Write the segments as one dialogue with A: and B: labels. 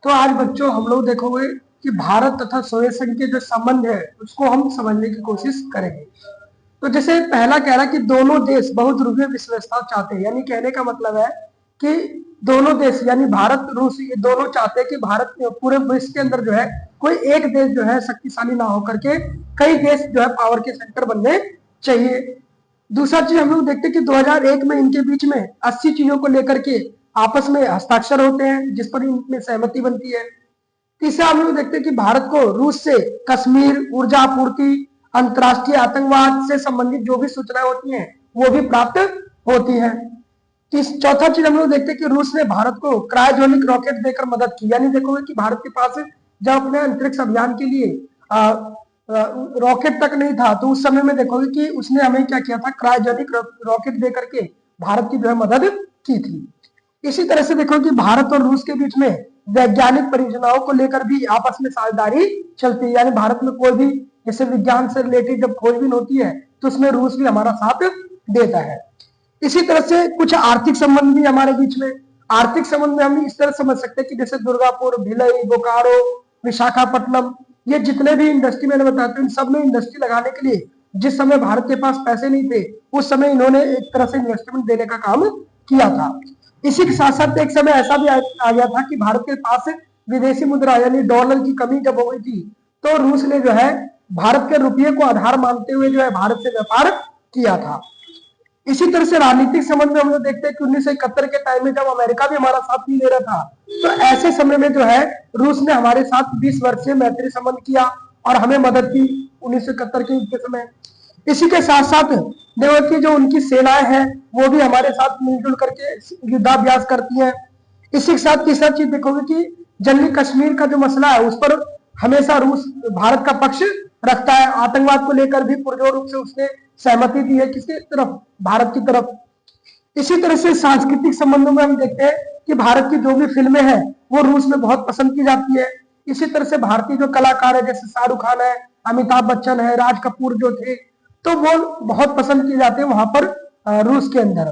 A: तो आज बच्चों हम लोग देखोगे कि भारत तथा सोवियत संघ के जो संबंध है उसको हम समझने की कोशिश करेंगे। तो जैसे पहला कह रहा है कि दोनों देश बहुध्रुवीय विश्व व्यवस्था चाहते हैं, यानी कहने का मतलब है कि दोनों देश यानी भारत रूस ये दोनों चाहते हैं कि भारत पूरे विश्व के अंदर जो है कोई एक देश जो है शक्तिशाली ना होकर के कई देश जो है पावर के सेंटर बनने चाहिए। दूसरा चीज हम लोग देखते हैं कि 2001 में इनके बीच में 80 चीजों को लेकर के आपस में हस्ताक्षर होते हैं जिस पर इनमें सहमति बनती है। तीसरा हम लोग देखते हैं कि भारत को रूस से कश्मीर, ऊर्जा आपूर्ति, अंतर्राष्ट्रीय आतंकवाद से संबंधित जो भी सूचनाएं होती हैं वो भी प्राप्त होती हैं। चौथा चीज हम लोग देखते हैं कि रूस ने भारत को क्रायोजेनिक रॉकेट देकर मदद की, यानी देखोगे कि भारत के पास जब अपने अंतरिक्ष अभियान के लिए रॉकेट तक नहीं था तो उस समय में देखोगे कि उसने हमें क्या किया था, क्रायोजेनिक रॉकेट देकर के भारत की जो है मदद की थी। इसी तरह से देखो कि भारत और रूस के बीच में वैज्ञानिक परियोजनाओं को लेकर भी आपस में साझेदारी चलती है, यानी भारत में कोई भी जैसे विज्ञान से रिलेटेड जब खोजबीन होती है तो उसमें रूस भी हमारा साथ देता है। इसी तरह से कुछ आर्थिक संबंध भी हमारे बीच में, आर्थिक संबंध में हम इस तरह समझ सकते हैं कि जैसे दुर्गापुर, भिलई, बोकारो, विशाखापट्टनम, ये जितने भी इंडस्ट्री मैंने बताया था इन सब में इंडस्ट्री लगाने के लिए जिस समय भारत के पास पैसे नहीं थे उस समय इन्होंने एक तरह से इन्वेस्टमेंट देने का काम किया था। इसी के साथ साथ एक समय ऐसा भी आ गया था कि भारत के पास विदेशी मुद्रा यानी डॉलर की कमी जब हो गई थी तो रूस ने जो है भारत के रुपये को आधार मानते हुए जो है भारत से व्यापार किया था। इसी तरह से राजनीतिक संबंध में हम लोग देखते हैं कि 1971 के टाइम में जब अमेरिका भी हमारा साथ नहीं ले रहा था तो ऐसे समय में जो है रूस ने हमारे साथ 20 वर्ष से मैत्री संबंध किया और हमें मदद की 1971 के युद्ध के समय। इसी के साथ साथ देखो कि जो उनकी सेनाएं हैं वो भी हमारे साथ मिलजुल करके युद्धाभ्यास करती हैं। इसी के साथ तीसरा चीज देखोगे कि जम्मू कश्मीर का जो मसला है उस पर हमेशा रूस भारत का पक्ष रखता है। आतंकवाद को लेकर भी पुरजोर रूप से उसने सहमति दी है किसकी तरफ, भारत की तरफ। इसी तरह से सांस्कृतिक संबंधों में हम देखते हैं कि भारत की जो भी फिल्में हैं वो रूस में बहुत पसंद की जाती है। इसी तरह से भारतीय जो कलाकार है जैसे शाहरुख खान है, अमिताभ बच्चन है, राज कपूर जो थे तो वो बहुत पसंद किए जाते हैं वहां पर रूस के अंदर।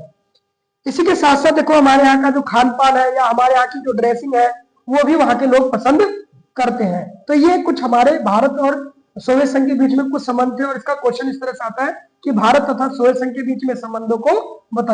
A: इसी के साथ साथ देखो हमारे यहाँ का जो खान पान है या हमारे यहाँ की जो ड्रेसिंग है वो भी वहां के लोग पसंद करते हैं। तो ये कुछ हमारे भारत और सोवियत संघ के बीच में कुछ संबंध थे और इसका क्वेश्चन इस तरह से आता है कि भारत तथा सोवियत संघ के बीच में संबंधों को बताइए।